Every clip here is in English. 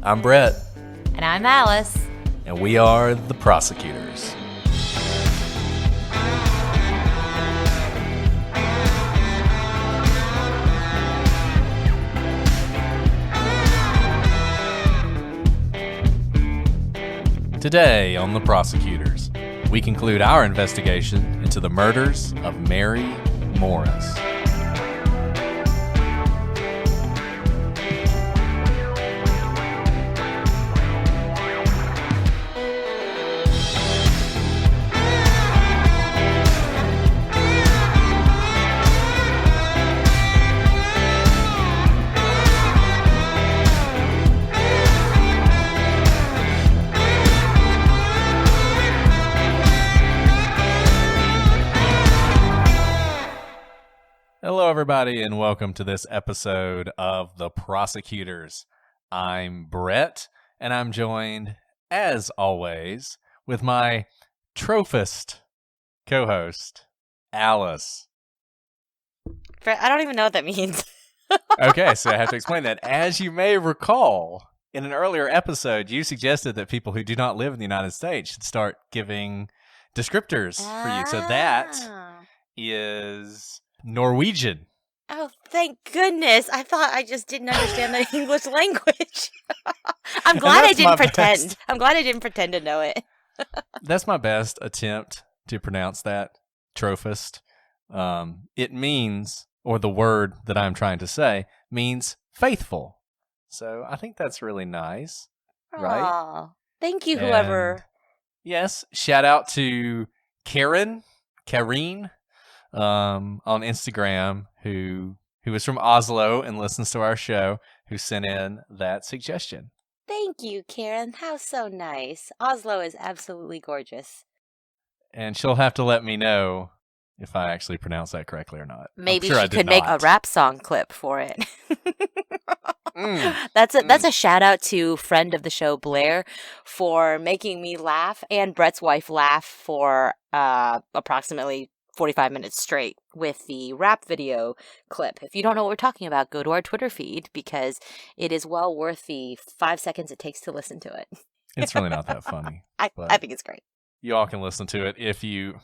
I'm Brett. And I'm Alice. And we are the Prosecutors. Today on The Prosecutors, we conclude our investigation into the murders of Mary Morris. Hello, everybody, and welcome to this episode of The Prosecutors. I'm Brett, and I'm joined, as always, with my trophist co-host, Alice. Brett, I don't even know what that means. Okay, so I have to explain that. As you may recall, in an earlier episode, you suggested that people who do not live in the United States should start giving descriptors for you. So that is Norwegian. Oh, thank goodness. I thought I just didn't understand the English language. I'm glad I didn't pretend. Best. I'm glad I didn't pretend to know it. That's my best attempt to pronounce that, trophist. It means, or the word that I'm trying to say, means faithful. So I think that's really nice, right? Aw, thank you, whoever. And yes, shout out to Karine, on Instagram, who is from Oslo and listens to our show, who sent in that suggestion. Thank you, Karen. How so nice. Oslo is absolutely gorgeous. And she'll have to let me know if I actually pronounce that correctly or not. Maybe she could make a rap song clip for it. Mm. That's a shout out to friend of the show Blair for making me laugh and Brett's wife laugh for approximately 45 minutes straight with the rap video clip. If you don't know what we're talking about, go to our Twitter feed because it is well worth the 5 seconds it takes to listen to it. It's really not that funny. I think it's great. You all can listen to it if you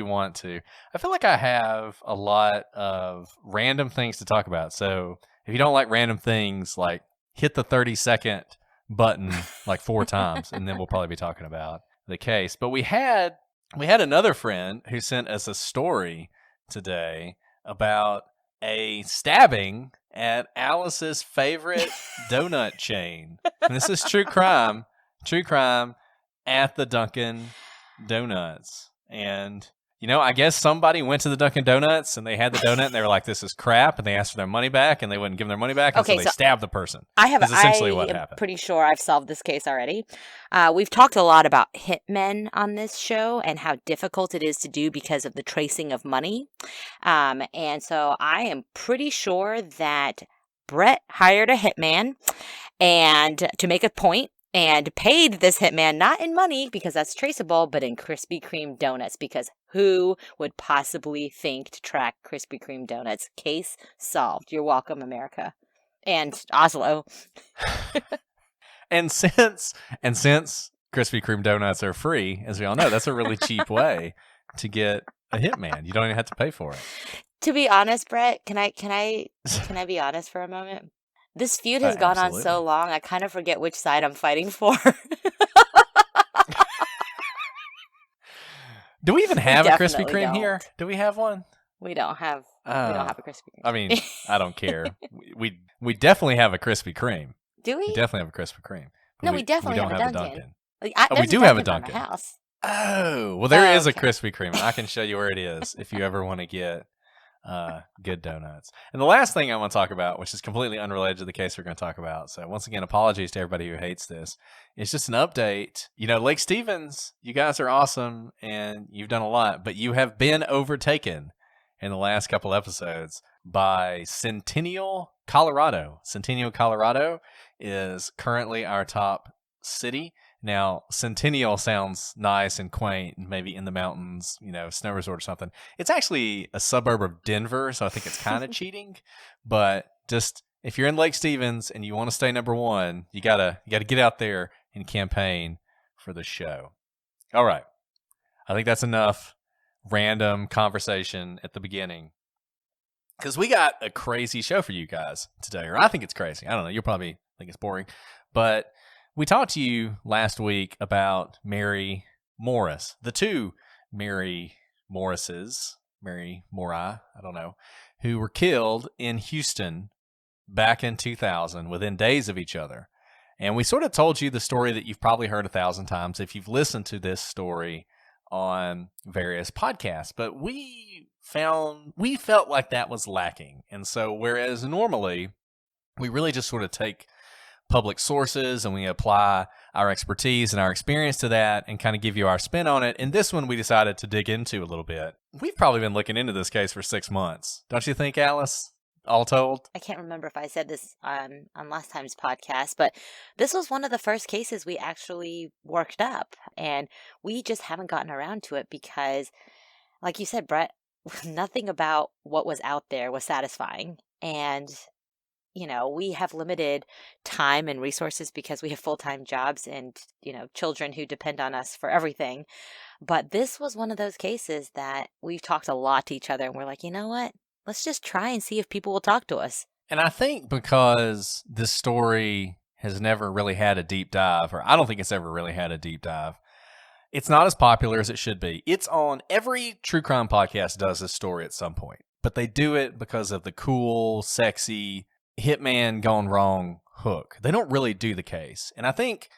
want to. I feel like I have a lot of random things to talk about. So if you don't like random things, like hit the 30-second button like 4 times, and then we'll probably be talking about the case. But we had another friend who sent us a story today about a stabbing at Alice's favorite donut chain. And this is true crime at the Dunkin' Donuts. And, I guess somebody went to the Dunkin' Donuts and they had the donut and they were like, this is crap. And they asked for their money back and they wouldn't give them their money back. And so they stabbed the person. That's essentially what happened. I'm pretty sure I've solved this case already. We've talked a lot about hitmen on this show and how difficult it is to do because of the tracing of money. And so I am pretty sure that Brett hired a hitman and to make a point, and paid this hitman not in money because that's traceable, but in Krispy Kreme donuts, because who would possibly think to track Krispy Kreme donuts? Case solved. You're welcome, America. And Oslo. And since Krispy Kreme donuts are free, as we all know, that's a really cheap way to get a hitman. You don't even have to pay for it. To be honest, Brett, can I be honest for a moment? This feud has gone on so long, I kind of forget which side I'm fighting for. Do we even have a Krispy Kreme here? Do we have one? We don't have a Krispy Kreme. I mean, I don't care. We definitely have a Krispy Kreme. Do we? We definitely have a Krispy Kreme. No, we definitely have a Dunkin'. We do have a Dunkin'. House. Oh, well, there is a Krispy Kreme. I can show you where it is if you ever want to get good donuts. And the last thing I want to talk about, which is completely unrelated to the case we're going to talk about, so once again, apologies to everybody who hates this. It's just an update. Lake Stevens, you guys are awesome and you've done a lot, but you have been overtaken in the last couple episodes by Centennial, Colorado. Centennial, Colorado is currently our top city. Now, Centennial sounds nice and quaint, maybe in the mountains, snow resort or something. It's actually a suburb of Denver, so I think it's kind of cheating. But just if you're in Lake Stevens and you want to stay number one, you gotta get out there and campaign for the show. All right. I think that's enough random conversation at the beginning, because we got a crazy show for you guys today. Or I think it's crazy. I don't know. You'll probably think it's boring. But we talked to you last week about Mary Morris, the two Mary Morrises, Mary Mori, I don't know, who were killed in Houston back in 2000 within days of each other. And we sort of told you the story that you've probably heard 1,000 times if you've listened to this story on various podcasts. But we felt like that was lacking. And so whereas normally we really just sort of take public sources and we apply our expertise and our experience to that and kind of give you our spin on it, and this one we decided to dig into a little bit. We've probably been looking into this case for 6 months. Don't you think, Alice? All told? I can't remember if I said this on last time's podcast, but this was one of the first cases we actually worked up, and we just haven't gotten around to it because, like you said, Brett, nothing about what was out there was satisfying. And, we have limited time and resources because we have full-time jobs and, children who depend on us for everything. But this was one of those cases that we've talked a lot to each other, and we're like, you know what? Let's just try and see if people will talk to us. And I think because this story has never really had a deep dive, or I don't think it's ever really had a deep dive, it's not as popular as it should be. It's on every true crime podcast does this story at some point, but they do it because of the cool, sexy hitman gone wrong hook. They don't really do the case. And I think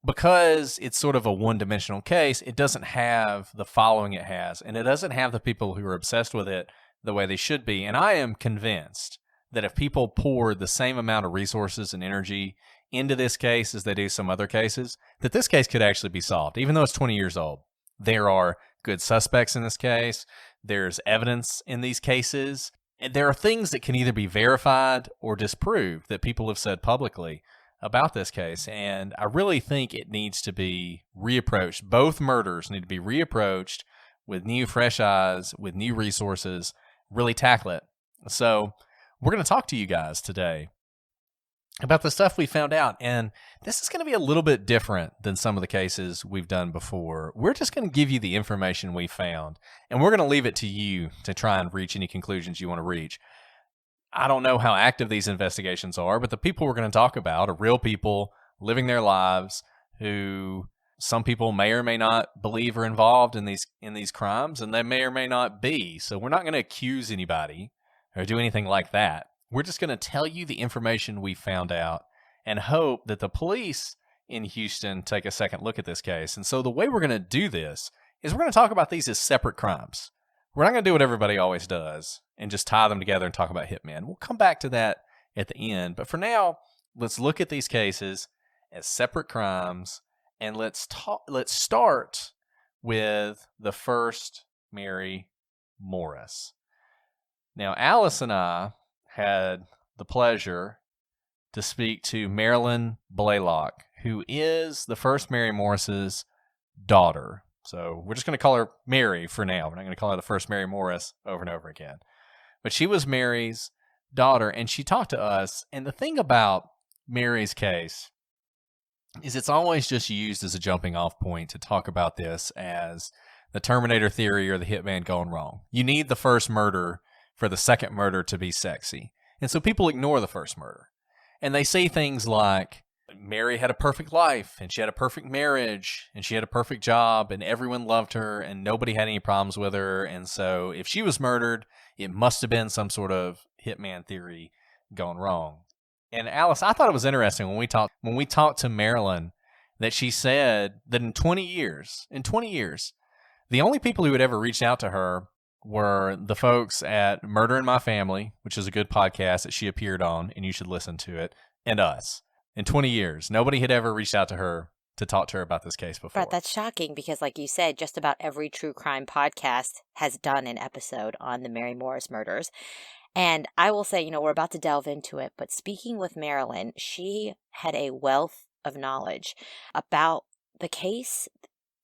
because it's sort of a one-dimensional case, it doesn't have the following it has, and it doesn't have the people who are obsessed with it the way they should be. And I am convinced that if people poured the same amount of resources and energy into this case as they do some other cases, that this case could actually be solved, even though it's 20 years old. There are good suspects in this case. There's evidence in these cases. And there are things that can either be verified or disproved that people have said publicly about this case. And I really think it needs to be reapproached. Both murders need to be reapproached with new, fresh eyes, with new resources, really tackle it. So we're going to talk to you guys today about the stuff we found out. And this is going to be a little bit different than some of the cases we've done before. We're just going to give you the information we found, and we're going to leave it to you to try and reach any conclusions you want to reach. I don't know how active these investigations are, but the people we're going to talk about are real people living their lives who some people may or may not believe are involved in these crimes, and they may or may not be. So we're not going to accuse anybody or do anything like that. We're just going to tell you the information we found out and hope that the police in Houston take a second look at this case. And so the way we're going to do this is we're going to talk about these as separate crimes. We're not going to do what everybody always does and just tie them together and talk about hitmen. We'll come back to that at the end. But for now, let's look at these cases as separate crimes. And let's start with the first Mary Morris. Now, Alice and I had the pleasure to speak to Marilyn Blaylock, who is the first Mary Morris's daughter. So we're just going to call her Mary for now. We're not going to call her the first Mary Morris over and over again. But she was Mary's daughter, and she talked to us. And the thing about Mary's case is it's always just used as a jumping off point to talk about this as the Terminator theory or the hitman gone wrong. You need the first murder for the second murder to be sexy. And so people ignore the first murder. And they say things like, Mary had a perfect life, and she had a perfect marriage, and she had a perfect job, and everyone loved her, and nobody had any problems with her. And so if she was murdered, it must have been some sort of hitman theory gone wrong. And Alice, I thought it was interesting when we talked to Marilyn that she said that in 20 years, the only people who had ever reached out to her were the folks at Murder in My Family, which is a good podcast that she appeared on, and you should listen to it, and us. In 20 years, nobody had ever reached out to her to talk to her about this case before. But that's shocking because, like you said, just about every true crime podcast has done an episode on the Mary Morris murders. And I will say, we're about to delve into it, but speaking with Marilyn, she had a wealth of knowledge about the case,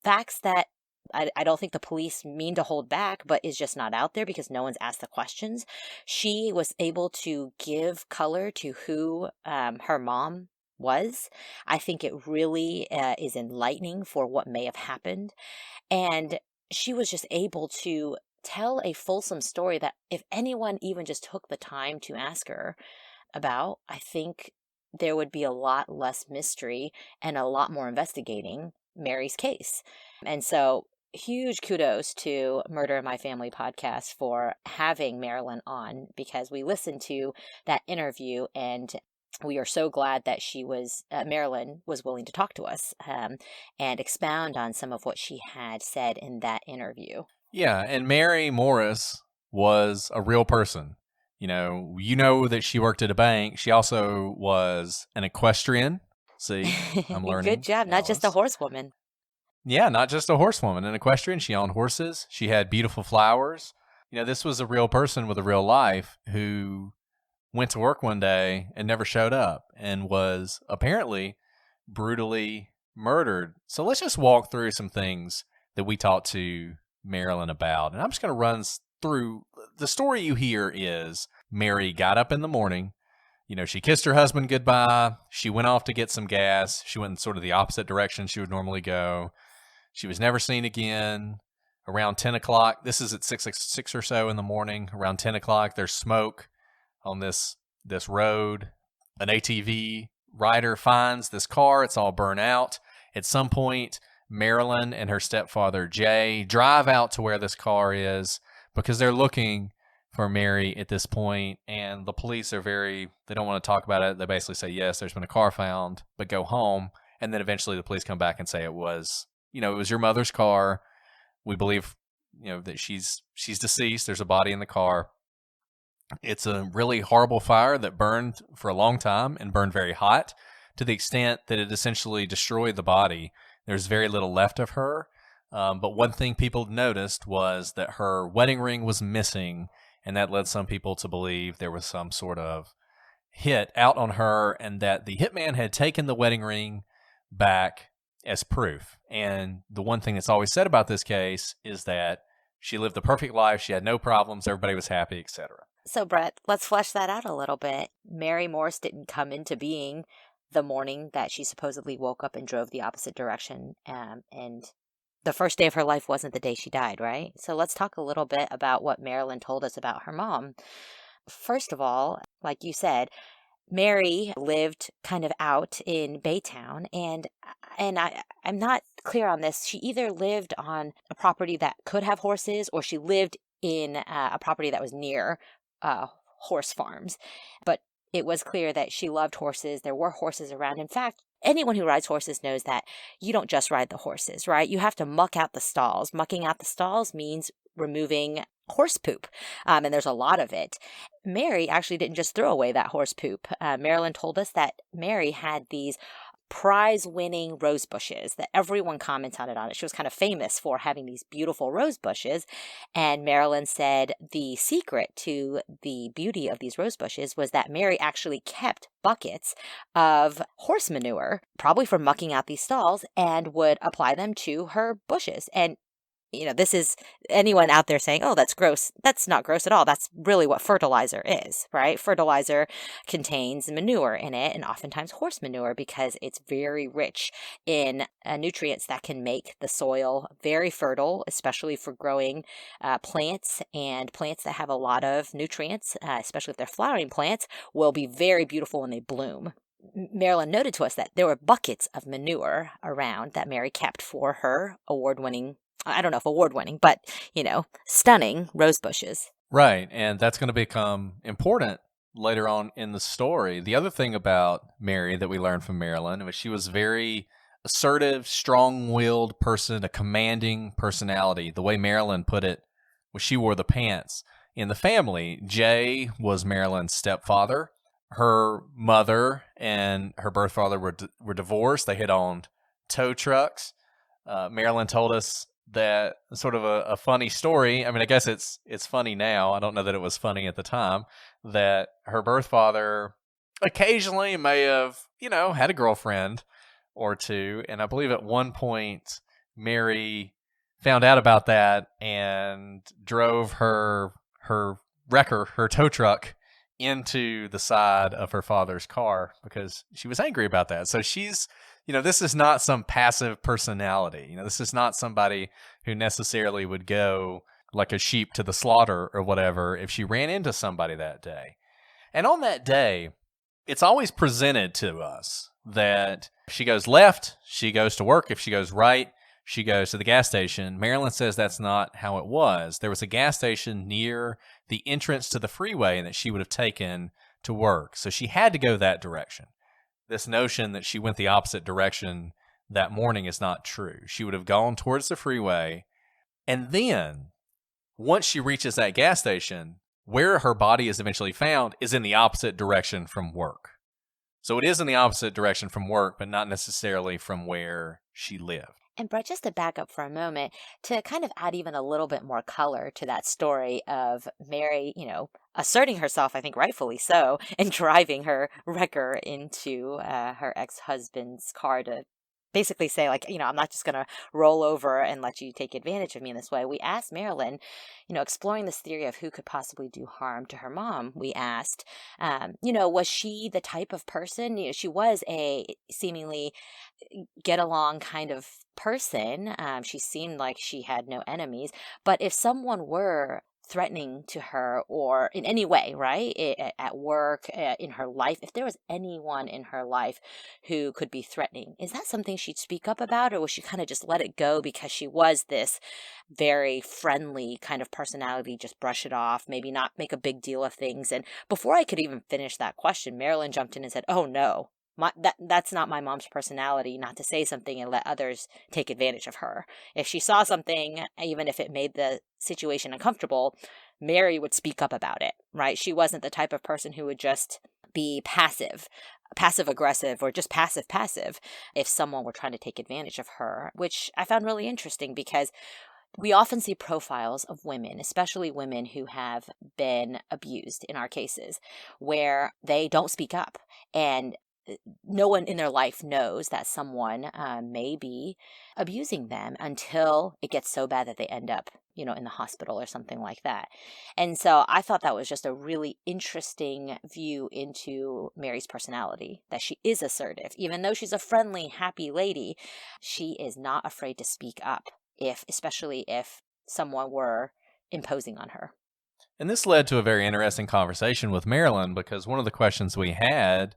facts that I don't think the police mean to hold back, but is just not out there because no one's asked the questions. She was able to give color to who her mom was. I think it really is enlightening for what may have happened. And she was just able to tell a fulsome story that if anyone even just took the time to ask her about, I think there would be a lot less mystery and a lot more investigating Mary's case. And so, huge kudos to Murder in My Family podcast for having Marilyn on, because we listened to that interview and we are so glad that Marilyn was willing to talk to us and expound on some of what she had said in that interview. Yeah, and Mary Morris was a real person. You know that she worked at a bank. She also was an equestrian. See, I'm learning. Good job. Not just a horsewoman. Yeah, not just a horsewoman. An equestrian. She owned horses. She had beautiful flowers. This was a real person with a real life who went to work one day and never showed up and was apparently brutally murdered. So let's just walk through some things that we talked to Marilyn about. And I'm just going to run through. The story you hear is Mary got up in the morning. She kissed her husband goodbye. She went off to get some gas. She went in sort of the opposite direction she would normally go. She was never seen again. Around 10 o'clock, this is at 6 or so in the morning. Around 10 o'clock, there's smoke on this road. An ATV rider finds this car. It's all burnt out. At some point, Marilyn and her stepfather, Jay, drive out to where this car is because they're looking for Mary at this point, and the police are they don't want to talk about it. They basically say, yes, there's been a car found, but go home. And then eventually the police come back and say it was your mother's car. We believe, that she's deceased. There's a body in the car. It's a really horrible fire that burned for a long time and burned very hot to the extent that it essentially destroyed the body. There's very little left of her. But one thing people noticed was that her wedding ring was missing, and that led some people to believe there was some sort of hit out on her and that the hitman had taken the wedding ring back as proof. And the one thing that's always said about this case is that she lived the perfect life. She had no problems. Everybody was happy, etc. So, Brett, let's flesh that out a little bit. Mary Morris didn't come into being the morning that she supposedly woke up and drove the opposite direction. And the first day of her life wasn't the day she died, right? So let's talk a little bit about what Marilyn told us about her mom. First of all, like you said, Mary lived kind of out in Baytown, and I'm not clear on this. She either lived on a property that could have horses, or she lived in a property that was near horse farms. But it was clear that she loved horses. There were horses around. In fact, anyone who rides horses knows that you don't just ride the horses, right? You have to muck out the stalls. Mucking out the stalls means removing horse poop, and there's a lot of it. Mary actually didn't just throw away that horse poop. Marilyn told us that Mary had these prize-winning rose bushes that everyone commented on it. She was kind of famous for having these beautiful rose bushes, and Marilyn said the secret to the beauty of these rose bushes was that Mary actually kept buckets of horse manure, probably for mucking out these stalls, and would apply them to her bushes. And this is anyone out there saying, oh, that's gross. That's not gross at all. That's really what fertilizer is, right? Fertilizer contains manure in it, and oftentimes horse manure, because it's very rich in nutrients that can make the soil very fertile, especially for growing plants, and plants that have a lot of nutrients, especially if they're flowering plants, will be very beautiful when they bloom. Marilyn noted to us that there were buckets of manure around that Mary kept for her award-winning, I don't know if award-winning, but, stunning rose bushes. Right, and that's going to become important later on in the story. The other thing about Mary that we learned from Marilyn was she was very assertive, strong-willed person, a commanding personality. The way Marilyn put it was she wore the pants in the family. Jay was Marilyn's stepfather. Her mother and her birth father were divorced. They had owned tow trucks. Marilyn told us that sort of a funny story. I mean, I guess it's funny now. I don't know that it was funny at the time, that her birth father occasionally may have, had a girlfriend or two. And I believe at one point, Mary found out about that and drove her wrecker, her tow truck, into the side of her father's car because she was angry about that. So she's, this is not some passive personality. This is not somebody who necessarily would go like a sheep to the slaughter or whatever if she ran into somebody that day. And on that day, it's always presented to us that if she goes left, she goes to work. If she goes right, she goes to the gas station. Marilyn says that's not how it was. There was a gas station near the entrance to the freeway that she would have taken to work. So she had to go that direction. This notion that she went the opposite direction that morning is not true. She would have gone towards the freeway. And then once she reaches that gas station, where her body is eventually found is in the opposite direction from work. So it is in the opposite direction from work, but not necessarily from where she lived. And Brett, just to back up for a moment, to kind of add even a little bit more color to that story of Mary, asserting herself, I think rightfully so, and driving her wrecker into her ex-husband's car to basically say, like, I'm not just going to roll over and let you take advantage of me in this way. We asked Marilyn, exploring this theory of who could possibly do harm to her mom. We asked, was she the type of person? She was a seemingly get along kind of person. She seemed like she had no enemies. But if someone were threatening to her or in any way, right, at work, in her life, if there was anyone in her life who could be threatening, is that something she'd speak up about, or would she kind of just let it go because she was this very friendly kind of personality, just brush it off, maybe not make a big deal of things? And before I could even finish that question, Marilyn jumped in and said, "Oh no, that's not my mom's personality, not to say something and let others take advantage of her. If she saw something, even if it made the situation uncomfortable, Mary would speak up about it, right? She wasn't the type of person who would just be passive aggressive, or just passive if someone were trying to take advantage of her," which I found really interesting because we often see profiles of women, especially women who have been abused in our cases, where they don't speak up, and no one in their life knows that someone may be abusing them until it gets so bad that they end up, in the hospital or something like that. And so I thought that was just a really interesting view into Mary's personality, that she is assertive. Even though she's a friendly, happy lady, she is not afraid to speak up, especially if someone were imposing on her. And this led to a very interesting conversation with Marilyn, because one of the questions we had,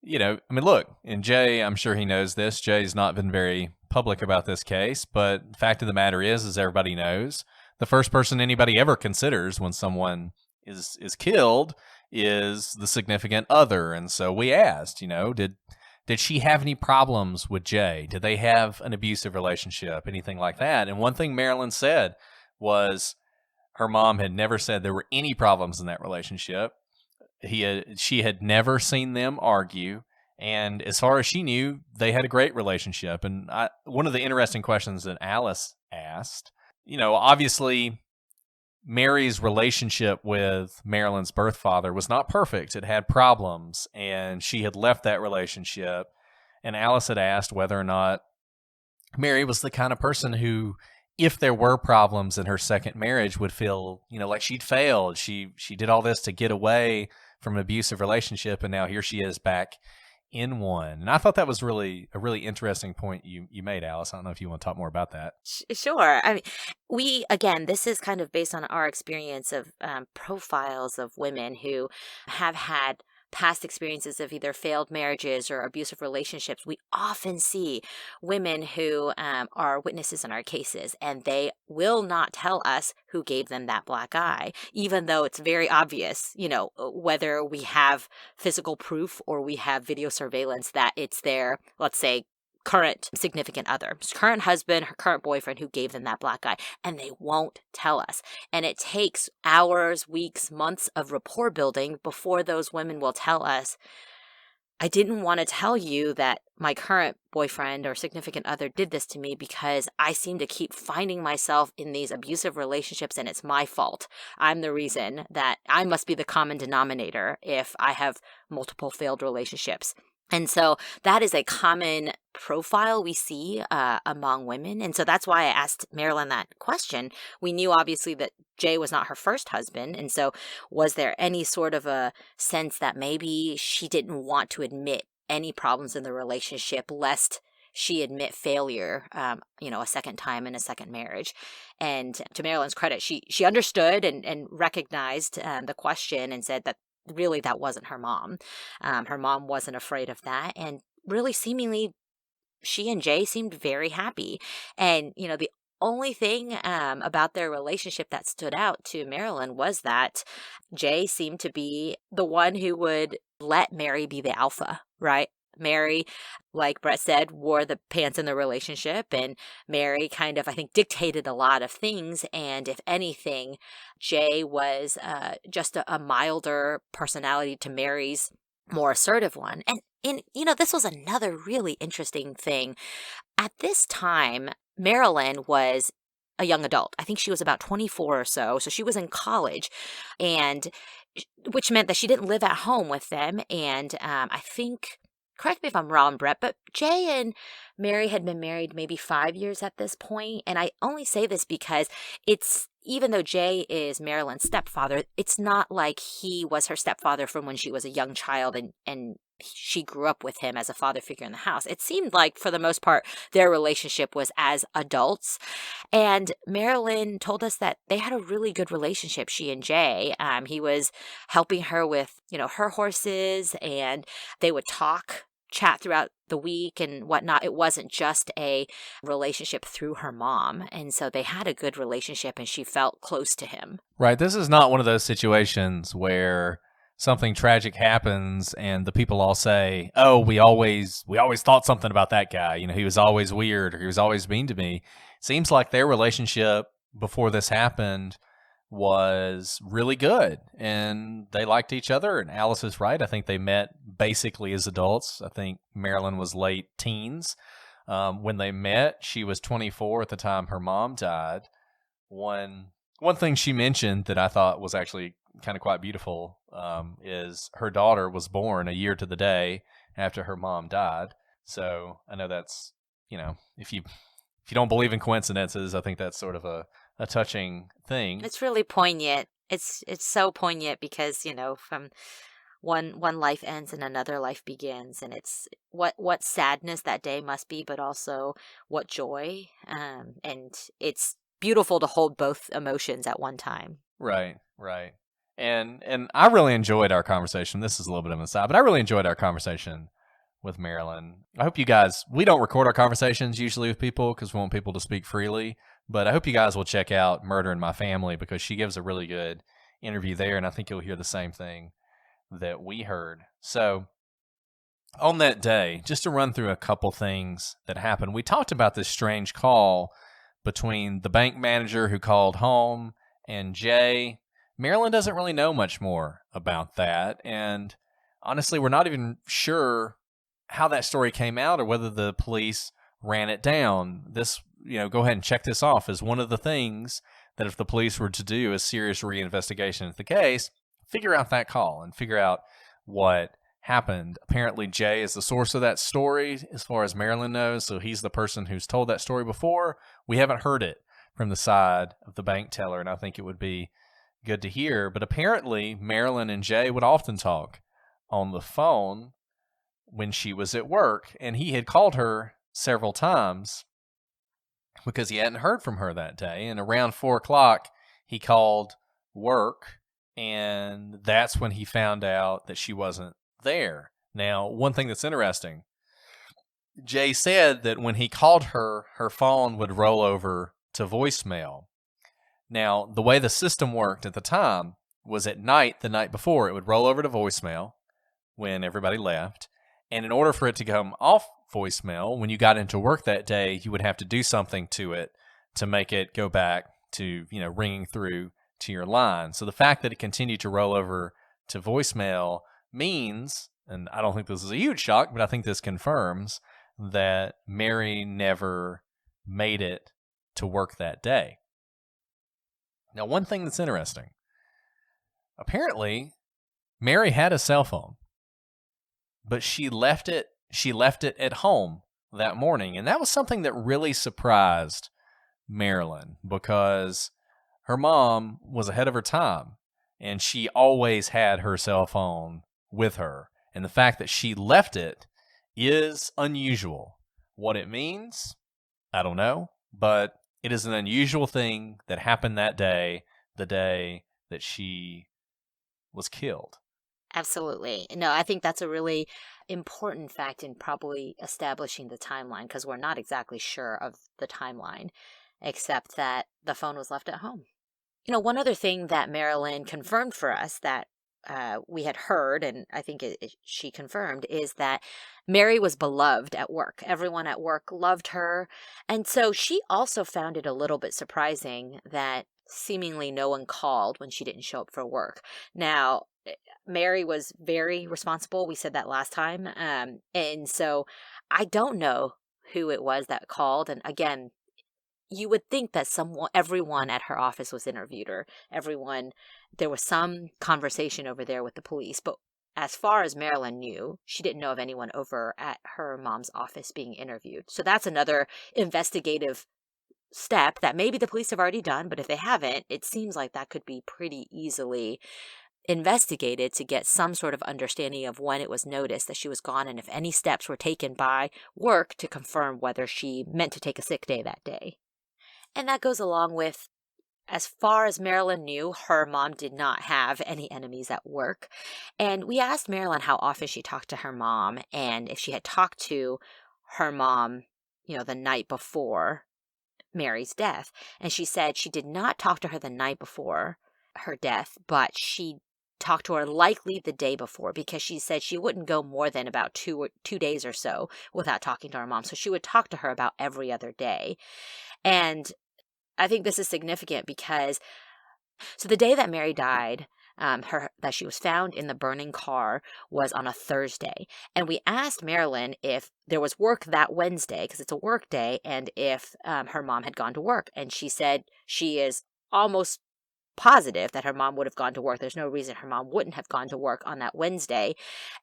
look, and Jay, I'm sure he knows this. Jay's not been very public about this case, but the fact of the matter is, as everybody knows, the first person anybody ever considers when someone is killed is the significant other. And so we asked, did she have any problems with Jay? Did they have an abusive relationship, anything like that? And one thing Marilyn said was her mom had never said there were any problems in that relationship. She had never seen them argue, and as far as she knew, they had a great relationship. And one of the interesting questions that Alice asked, obviously Mary's relationship with Marilyn's birth father was not perfect. It had problems, and she had left that relationship. And Alice had asked whether or not Mary was the kind of person who, if there were problems in her second marriage, would feel, like she'd failed. She did all this to get away from an abusive relationship, and now here she is back in one. And I thought that was a really interesting point you made, Alice. I don't know if you want to talk more about that. Sure. I mean, this is kind of based on our experience of profiles of women who have had past experiences of either failed marriages or abusive relationships. We often see women who are witnesses in our cases, and they will not tell us who gave them that black eye, even though it's very obvious, whether we have physical proof or we have video surveillance that it's their, let's say, current significant other, current husband, her current boyfriend, who gave them that black eye, and they won't tell us. And it takes hours, weeks, months of rapport building before those women will tell us, "I didn't want to tell you that my current boyfriend or significant other did this to me because I seem to keep finding myself in these abusive relationships, and it's my fault. I'm the reason that I must be the common denominator if I have multiple failed relationships." And so that is a common profile we see among women. And so that's why I asked Marilyn that question. We knew obviously that Jay was not her first husband. And so was there any sort of a sense that maybe she didn't want to admit any problems in the relationship lest she admit failure, a second time in a second marriage? And to Marilyn's credit, she understood and recognized the question and said that really that wasn't her mom. Her mom wasn't afraid of that. And really, seemingly, she and Jay seemed very happy. And, the only thing about their relationship that stood out to Marilyn was that Jay seemed to be the one who would let Mary be the alpha, right? Mary, like Brett said, wore the pants in the relationship, and Mary kind of, I think, dictated a lot of things. And if anything, Jay was just a milder personality to Mary's more assertive one. And this was another really interesting thing. At this time, Marilyn was a young adult. I think she was about 24 or so. So she was in college, and which meant that she didn't live at home with them. And I think, correct me if I'm wrong, Brett, but Jay and Mary had been married maybe 5 years at this point. And I only say this because even though Jay is Marilyn's stepfather, it's not like he was her stepfather from when she was a young child and she grew up with him as a father figure in the house. It seemed like, for the most part, their relationship was as adults. And Marilyn told us that they had a really good relationship, she and Jay. He was helping her with, her horses, and they would chat throughout the week and whatnot. It wasn't just a relationship through her mom. And so they had a good relationship, and she felt close to him. Right. This is not one of those situations where something tragic happens and the people all say, "Oh, we always thought something about that guy. He was always weird, or he was always mean to me." Seems like their relationship before this happened was really good, and they liked each other. And Alice is right. I think they met basically as adults. I think Marilyn was late teens when they met. She was 24 at the time her mom died. One thing she mentioned that I thought was actually kind of quite beautiful is her daughter was born a year to the day after her mom died. So I know that's, if you don't believe in coincidences, I think that's sort of a touching thing. It's really poignant. It's so poignant because, from one life ends and another life begins, and it's what sadness that day must be, but also what joy. And it's beautiful to hold both emotions at one time. Right. And I really enjoyed our conversation. This is a little bit of an aside, but I really enjoyed our conversation with Marilyn. I hope you guys, we don't record our conversations usually with people because we want people to speak freely, but I hope you guys will check out Murder in My Family because she gives a really good interview there, and I think you'll hear the same thing that we heard. So on that day, just to run through a couple things that happened, we talked about this strange call between the bank manager who called home and Jay. Marilyn doesn't really know much more about that, and honestly, we're not even sure how that story came out or whether the police ran it down. This, go ahead and check this off as one of the things that if the police were to do a serious reinvestigation of the case, figure out that call and figure out what happened. Apparently, Jay is the source of that story as far as Marilyn knows, so he's the person who's told that story before. We haven't heard it from the side of the bank teller, and I think it would be good to hear. But apparently, Marilyn and Jay would often talk on the phone when she was at work, and he had called her several times because he hadn't heard from her that day. And around 4:00, he called work, and that's when he found out that she wasn't there. Now, one thing that's interesting, Jay said that when he called her, her phone would roll over to voicemail. Now, the way the system worked at the time was at night, the night before, it would roll over to voicemail when everybody left. And in order for it to come off voicemail, when you got into work that day, you would have to do something to it to make it go back to, ringing through to your line. So the fact that it continued to roll over to voicemail means, and I don't think this is a huge shock, but I think this confirms that Mary never made it to work that day. Now, one thing that's interesting, apparently, Mary had a cell phone. but she left it at home that morning. And that was something that really surprised Marilyn, because her mom was ahead of her time and she always had her cell phone with her. And the fact that she left it is unusual. What it means, I don't know, but it is an unusual thing that happened that day, the day that she was killed. Absolutely. No, I think that's a really important fact in probably establishing the timeline, because we're not exactly sure of the timeline, except that the phone was left at home. One other thing that Marilyn confirmed for us that we had heard, and I think she confirmed, is that Mary was beloved at work. Everyone at work loved her. And so she also found it a little bit surprising that seemingly no one called when she didn't show up for work. Now, Mary was very responsible. We said that last time. And so I don't know who it was that called. And again, you would think that everyone at her office was interviewed, or there was some conversation over there with the police. But as far as Marilyn knew, she didn't know of anyone over at her mom's office being interviewed. So that's another investigative step that maybe the police have already done, but if they haven't, it seems like that could be pretty easily investigated to get some sort of understanding of when it was noticed that she was gone, and if any steps were taken by work to confirm whether she meant to take a sick day that day. And that goes along with, as far as Marilyn knew, her mom did not have any enemies at work. And we asked Marilyn how often she talked to her mom, and if she had talked to her mom, the night before Mary's death. And she said she did not talk to her the night before her death, but she talked to her likely the day before, because she said she wouldn't go more than about 2 days or so without talking to her mom. So she would talk to her about every other day. And I think this is significant because, so the day that Mary died, that she was found in the burning car was on a Thursday. And we asked Marilyn if there was work that Wednesday, because it's a work day, and if her mom had gone to work. And she said she is almost positive that her mom would have gone to work. There's no reason her mom wouldn't have gone to work on that Wednesday.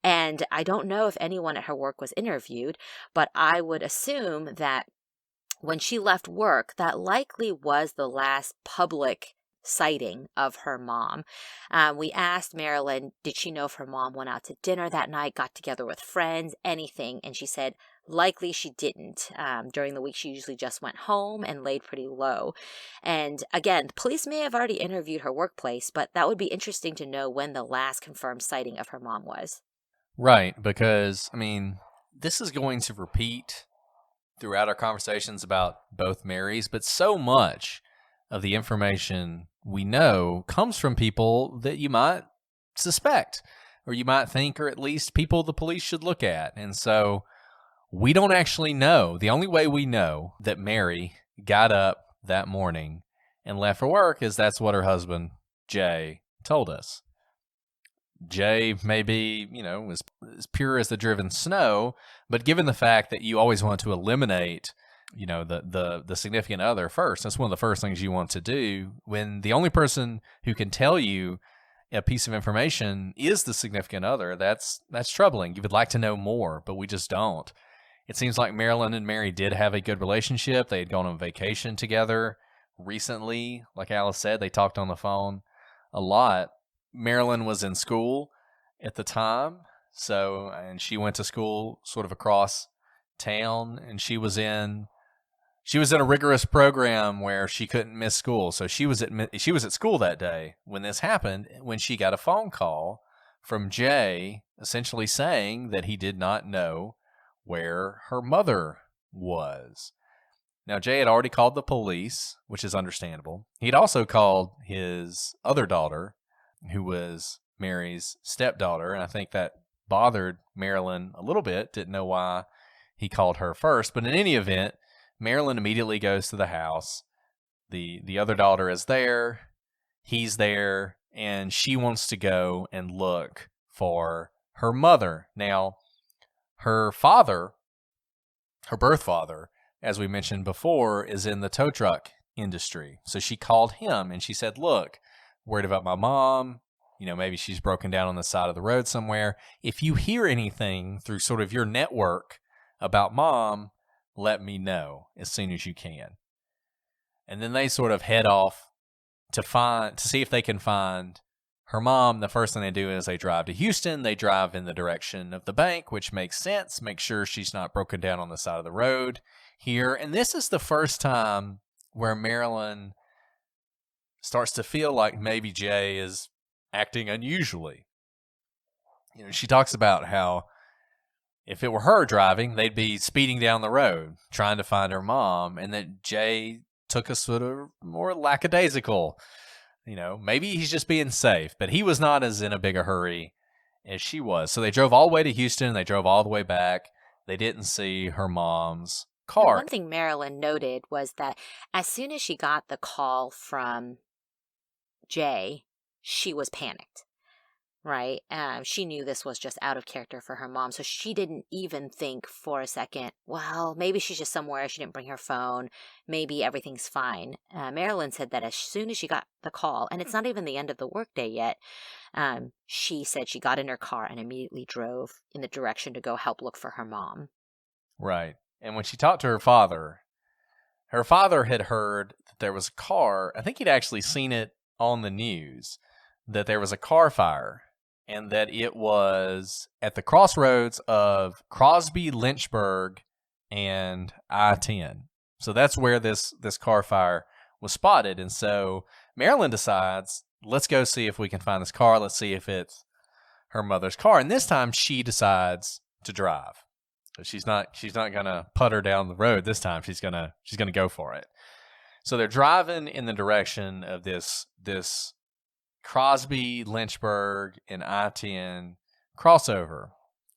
And I don't know if anyone at her work was interviewed, but I would assume that when she left work, that likely was the last public sighting of her mom. We asked Marilyn, did she know if her mom went out to dinner that night, got together with friends, anything? And she said likely she didn't. During the week, she usually just went home and laid pretty low. And again, the police may have already interviewed her workplace, but that would be interesting to know when the last confirmed sighting of her mom was. Right, because, this is going to repeat throughout our conversations about both Marys, but so much of the information we know comes from people that you might suspect, or you might think, or at least people the police should look at. And so we don't actually know. The only way we know that Mary got up that morning and left for work is that's what her husband, Jay, told us. Jay may be, as pure as the driven snow, but given the fact that you always want to eliminate, the significant other first, that's one of the first things you want to do when the only person who can tell you a piece of information is the significant other. That's troubling. You would like to know more, but we just don't. It seems like Marilyn and Mary did have a good relationship. They had gone on vacation together recently. Like Alice said, they talked on the phone a lot. Marilyn was in school at the time, and she went to school sort of across town, and she was in a rigorous program where she couldn't miss school. So she was at school that day when this happened, when she got a phone call from Jay essentially saying that he did not know where her mother was. Now, Jay had already called the police, which is understandable. He'd also called his other daughter, who was Mary's stepdaughter, and I think that bothered Marilyn a little bit. Didn't know why he called her first, but in any event, Marilyn immediately goes to the house. The other daughter is there, he's there, and she wants to go and look for her mother. Now, her father, her birth father, as we mentioned before, is in the tow truck industry. So she called him and she said, look, worried about my mom. maybe she's broken down on the side of the road somewhere. If you hear anything through sort of your network about Mom, let me know as soon as you can. And then they sort of head off to see if they can find her mom. The first thing they do is they drive to Houston. They drive in the direction of the bank, which makes sense. Make sure she's not broken down on the side of the road here. And this is the first time where Marilyn starts to feel like maybe Jay is acting unusually. She talks about how if it were her driving, they'd be speeding down the road trying to find her mom, and that Jay took a sort of more lackadaisical, maybe he's just being safe, but he was not as in a big a hurry as she was. So they drove all the way to Houston, and they drove all the way back. They didn't see her mom's car. One thing Marilyn noted was that as soon as she got the call from Jay, she was panicked, right? She knew this was just out of character for her mom, so she didn't even think for a second, well, maybe she's just somewhere, she didn't bring her phone, maybe everything's fine. Marilyn said that as soon as she got the call, and it's not even the end of the workday yet, she said she got in her car and immediately drove in the direction to go help look for her mom. Right. And when she talked to her father had heard that there was a car. I think he'd actually seen it on the news, that there was a car fire, and that it was at the crossroads of Crosby, Lynchburg, and I-10. So that's where this car fire was spotted. And so Marilyn decides, let's go see if we can find this car. Let's see if it's her mother's car. And this time she decides to drive. So she's not gonna putter down the road this time. She's gonna go for it. So they're driving in the direction of this Crosby, Lynchburg, and I-10 crossover.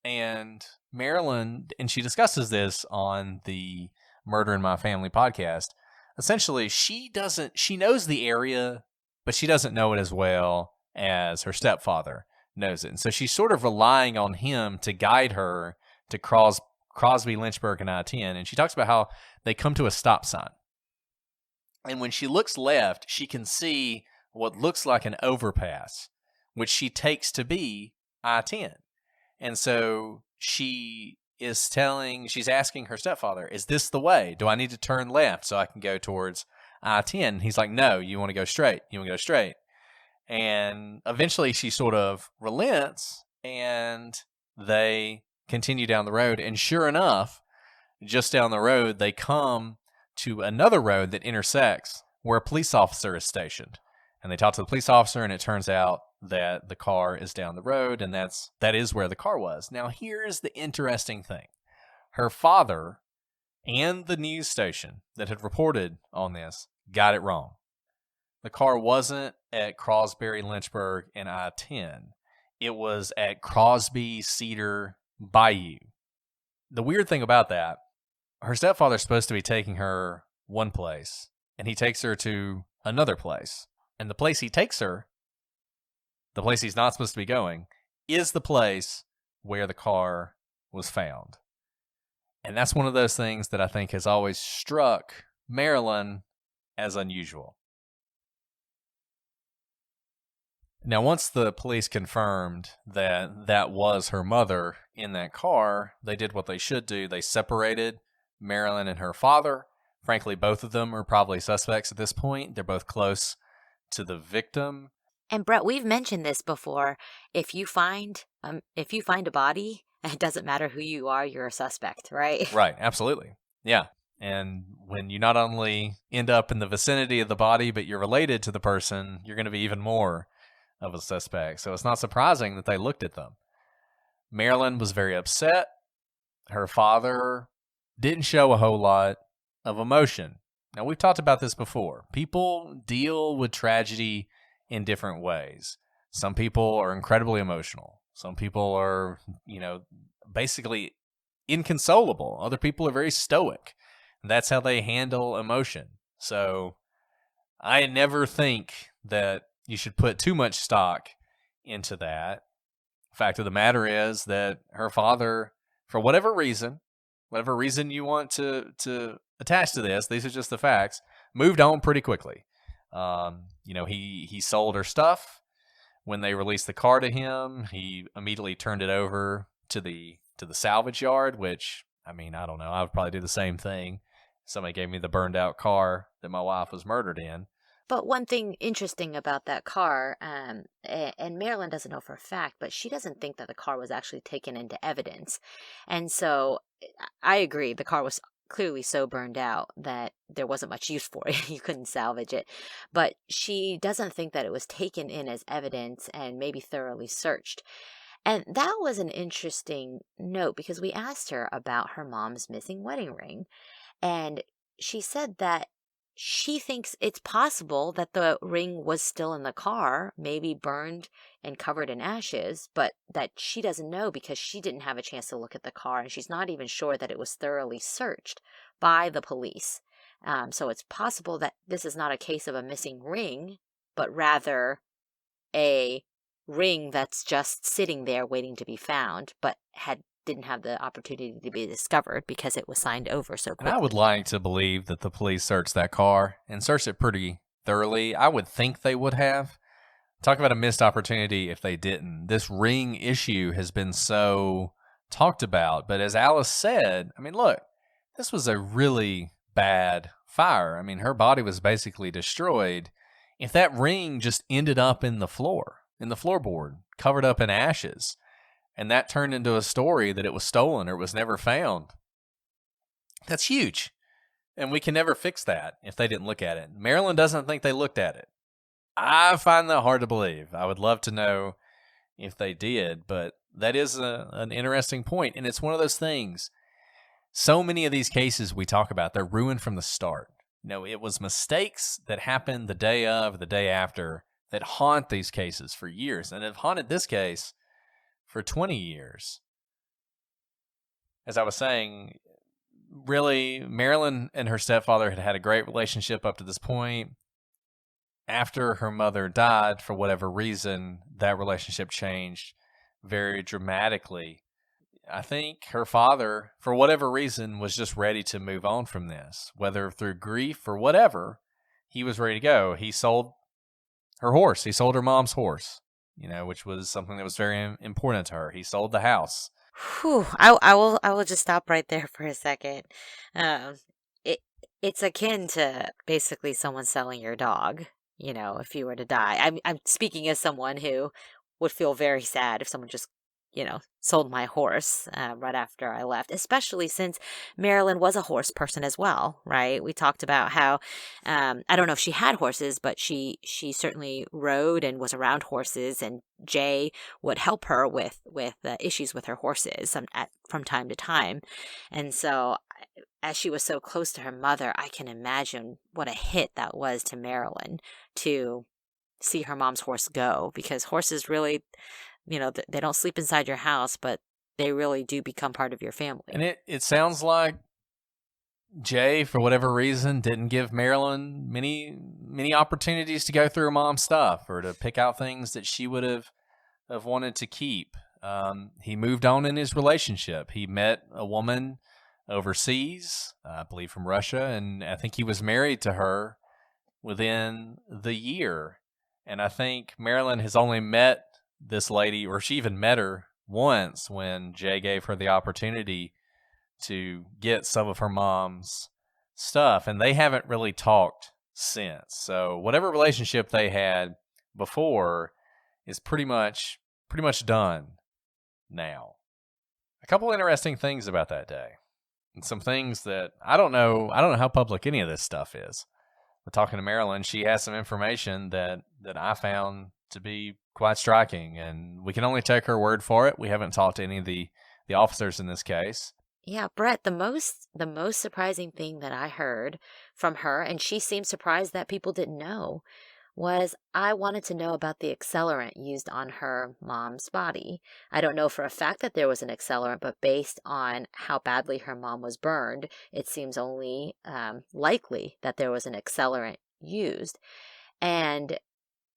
And Marilyn, and she discusses this on the Murder in My Family podcast. Essentially, she knows the area, but she doesn't know it as well as her stepfather knows it. And so she's sort of relying on him to guide her to Crosby, Lynchburg, and I-10. And she talks about how they come to a stop sign. And when she looks left, she can see what looks like an overpass, which she takes to be I-10. And so she's asking her stepfather, is this the way? Do I need to turn left so I can go towards I-10? And he's like, no, you want to go straight. And eventually she sort of relents, and they continue down the road. And sure enough, just down the road, they come to another road that intersects where a police officer is stationed. And they talk to the police officer, and it turns out that the car is down the road, and that is where the car was. Now, here's the interesting thing. Her father and the news station that had reported on this got it wrong. The car wasn't at Crosby, Lynchburg, and I-10. It was at Crosby, Cedar, Bayou. The weird thing about that, her stepfather's supposed to be taking her one place, and he takes her to another place. And the place he takes her, the place he's not supposed to be going, is the place where the car was found. And that's one of those things that I think has always struck Marilyn as unusual. Now, once the police confirmed that that was her mother in that car, they did what they should do. They separated Marilyn and her father. Frankly, both of them are probably suspects at this point. They're both close to the victim. And Brett, we've mentioned this before. If you find a body, it doesn't matter who you are, you're a suspect, right? Right, absolutely. Yeah. And when you not only end up in the vicinity of the body, but you're related to the person, you're going to be even more of a suspect. So it's not surprising that they looked at them. Marilyn was very upset. Her father didn't show a whole lot of emotion. Now, we've talked about this before. People deal with tragedy in different ways. Some people are incredibly emotional. Some people are, basically inconsolable. Other people are very stoic. That's how they handle emotion. So I never think that you should put too much stock into that. Fact of the matter is that her father, for whatever reason you want to attach to this, these are just the facts, moved on pretty quickly. He sold her stuff When they released the car to him, he immediately turned it over to the salvage yard, which, I mean, I don't know. I would probably do the same thing. Somebody gave me the burned out car that my wife was murdered in. But one thing interesting about that car, and Marilyn doesn't know for a fact, but she doesn't think that the car was actually taken into evidence. And so I agree, the car was clearly so burned out that there wasn't much use for it. You couldn't salvage it. But she doesn't think that it was taken in as evidence and maybe thoroughly searched. And that was an interesting note because we asked her about her mom's missing wedding ring. And she said that she thinks it's possible that the ring was still in the car, maybe burned and covered in ashes, but that she doesn't know because she didn't have a chance to look at the car, and she's not even sure that it was thoroughly searched by the police. So it's possible that this is not a case of a missing ring, but rather a ring that's just sitting there waiting to be found, but didn't have the opportunity to be discovered because it was signed over so And quickly. I would like to believe that the police searched that car and searched it pretty thoroughly. I would think they would have. Talk about a missed opportunity if they didn't. This ring issue has been so talked about, but as Alice said, I mean, look, this was a really bad fire. I mean, her body was basically destroyed. If that ring just ended up in the floorboard, covered up in ashes, and that turned into a story that it was stolen or it was never found, that's huge. And we can never fix that if they didn't look at it. Marilyn doesn't think they looked at it. I find that hard to believe. I would love to know if they did, but that is an interesting point. And it's one of those things. So many of these cases we talk about, they're ruined from the start. You know, it was mistakes that happened the day of, the day after, that haunt these cases for years, and have haunted this case for 20 years. As I was saying, really, Marilyn and her stepfather had a great relationship up to this point. After her mother died, for whatever reason, that relationship changed very dramatically. I think her father, for whatever reason, was just ready to move on from this, whether through grief or whatever. He was ready to go. He sold her horse. He sold her mom's horse, which was something that was very important to her. He sold the house. Whew, I will just stop right there for a second. It's akin to basically someone selling your dog, if you were to die. I'm speaking as someone who would feel very sad if someone just sold my horse right after I left, especially since Marilyn was a horse person as well, right? We talked about how, I don't know if she had horses, but she certainly rode and was around horses, and Jay would help her with issues with her horses from time to time. And so as she was so close to her mother, I can imagine what a hit that was to Marilyn to see her mom's horse go, because horses really, they don't sleep inside your house, but they really do become part of your family. And it sounds like Jay, for whatever reason, didn't give Marilyn many opportunities to go through her mom's stuff or to pick out things that she would have wanted to keep. He moved on in his relationship. He met a woman overseas, I believe from Russia, and I think he was married to her within the year. And I think Marilyn has only met this lady, or she even met her once when Jay gave her the opportunity to get some of her mom's stuff, and they haven't really talked since. So whatever relationship they had before is pretty much done now. A couple interesting things about that day, and some things that I don't know how public any of this stuff is. But talking to Marilyn, she has some information that I found to be quite striking, and we can only take her word for it. We haven't talked to any of the officers in this case. Yeah, Brett, the most surprising thing that I heard from her, and she seemed surprised that people didn't know, was I wanted to know about the accelerant used on her mom's body. I don't know for a fact that there was an accelerant, but based on how badly her mom was burned, it seems only likely that there was an accelerant used. And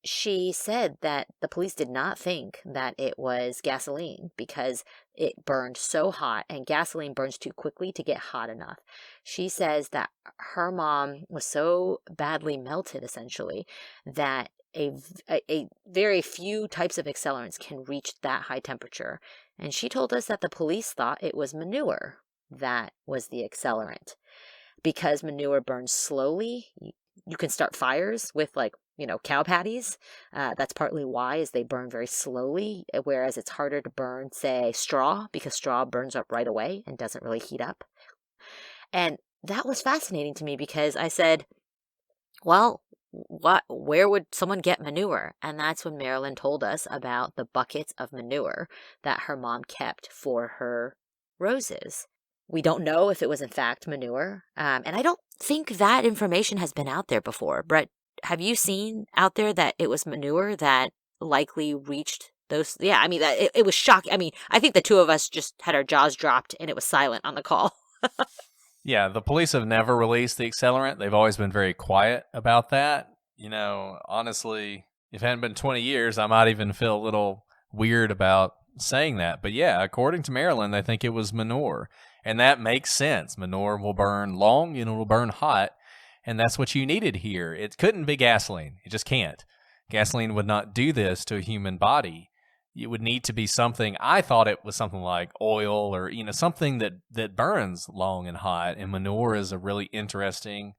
she said that the police did not think that it was gasoline because it burned so hot, and gasoline burns too quickly to get hot enough. She says that her mom was so badly melted, essentially, that a very few types of accelerants can reach that high temperature. And she told us that the police thought it was manure that was the accelerant. Because manure burns slowly, you can start fires with cow patties. That's partly why, is they burn very slowly, whereas it's harder to burn, say, straw, because straw burns up right away and doesn't really heat up. And that was fascinating to me because I said, well, where would someone get manure? And that's when Marilyn told us about the buckets of manure that her mom kept for her roses. We don't know if it was in fact manure. And I don't think that information has been out there before. Brett, have you seen out there that it was manure that likely reached those? Yeah, I mean, it was shocking. I mean, I think the two of us just had our jaws dropped and it was silent on the call. Yeah, the police have never released the accelerant. They've always been very quiet about that. Honestly, if it hadn't been 20 years, I might even feel a little weird about saying that. But yeah, according to Marilyn, they think it was manure. And that makes sense. Manure will burn long and it will burn hot. And that's what you needed here. It couldn't be gasoline. It just can't. Gasoline would not do this to a human body. It would need to be something. I thought it was something like oil or, something that burns long and hot. And manure is a really interesting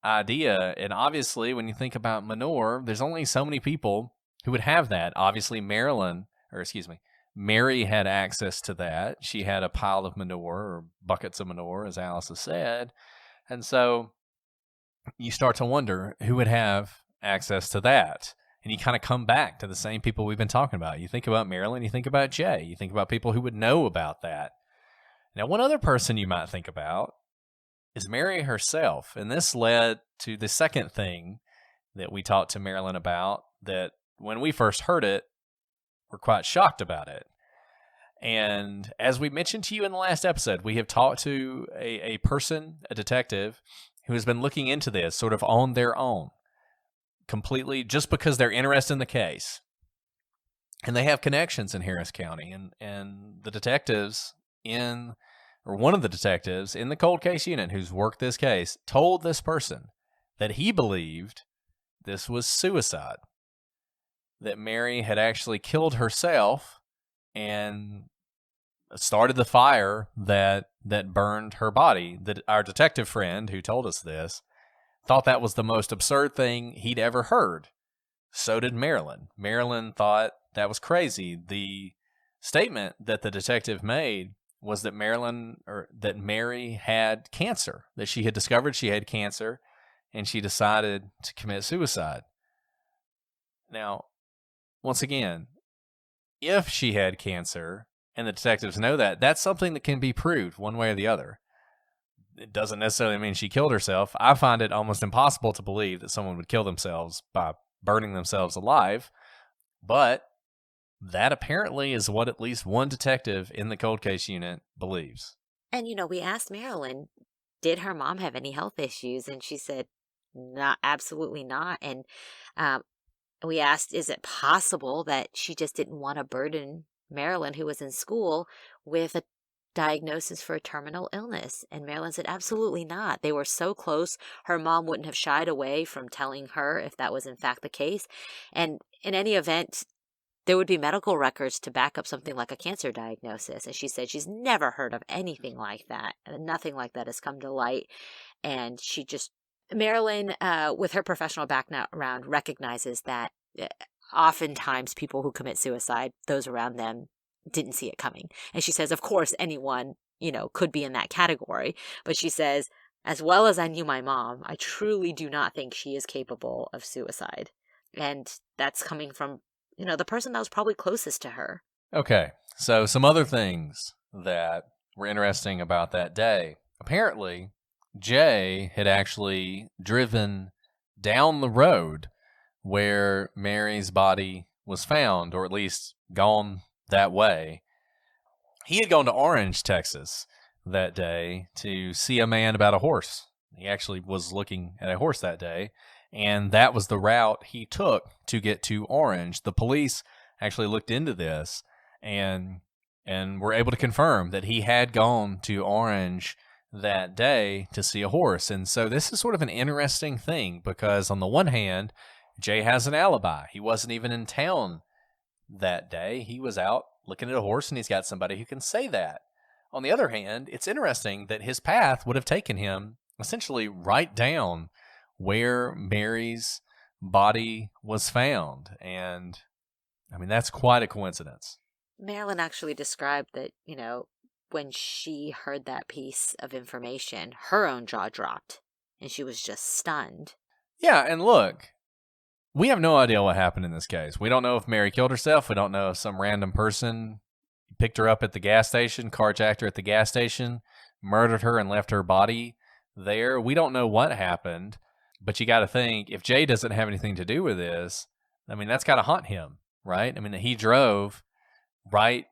idea. And obviously, when you think about manure, there's only so many people who would have that. Obviously, Mary had access to that. She had a pile of manure, or buckets of manure, as Alice has said. And so you start to wonder who would have access to that. And you kind of come back to the same people we've been talking about. You think about Marilyn, you think about Jay, you think about people who would know about that. Now, one other person you might think about is Mary herself. And this led to the second thing that we talked to Marilyn about, that when we first heard it, we're quite shocked about it. And as we mentioned to you in the last episode, we have talked to a person, a detective, who has been looking into this sort of on their own, completely just because they're interested in the case. And they have connections in Harris County. And the detectives one of the detectives in the cold case unit who's worked this case told this person that he believed this was suicide, that Mary had actually killed herself and started the fire that burned her body. That our detective friend who told us this thought that was the most absurd thing he'd ever heard. So did Marilyn. Marilyn thought that was crazy. The statement that the detective made was that Mary had cancer, that she had discovered she had cancer, and she decided to commit suicide. Now, once again, if she had cancer, and the detectives know that, that's something that can be proved one way or the other. It doesn't necessarily mean she killed herself. I find it almost impossible to believe that someone would kill themselves by burning themselves alive, but that apparently is what at least one detective in the cold case unit believes. And, we asked Marilyn, did her mom have any health issues? And she said, absolutely not. And we asked, is it possible that she just didn't want to burden Marilyn, who was in school, with a diagnosis for a terminal illness? And Marilyn said, absolutely not. They were so close. Her mom wouldn't have shied away from telling her if that was in fact the case. And in any event, there would be medical records to back up something like a cancer diagnosis. And she said she's never heard of anything like that. Nothing like that has come to light. And Marilyn, with her professional background, recognizes that oftentimes people who commit suicide, those around them didn't see it coming. And she says, of course, anyone, could be in that category. But she says, as well as I knew my mom, I truly do not think she is capable of suicide. And that's coming from, the person that was probably closest to her. Okay, so some other things that were interesting about that day. Apparently, Jay had actually driven down the road where Mary's body was found, or at least gone that way. He had gone to Orange, Texas that day to see a man about a horse. He actually was looking at a horse that day, and that was the route he took to get to Orange. The police actually looked into this and were able to confirm that he had gone to Orange that day to see a horse. And so this is sort of an interesting thing, because on the one hand, Jay has an alibi. He wasn't even in town that day. He was out looking at a horse, and he's got somebody who can say that. On the other hand, it's interesting that his path would have taken him essentially right down where Mary's body was found. And I mean, that's quite a coincidence. Marilyn actually described that, when she heard that piece of information, her own jaw dropped and she was just stunned. Yeah, and look, we have no idea what happened in this case. We don't know if Mary killed herself. We don't know if some random person picked her up at the gas station, carjacked her at the gas station, murdered her, and left her body there. We don't know what happened, but you got to think, if Jay doesn't have anything to do with this, I mean, that's got to haunt him, right? I mean, he drove right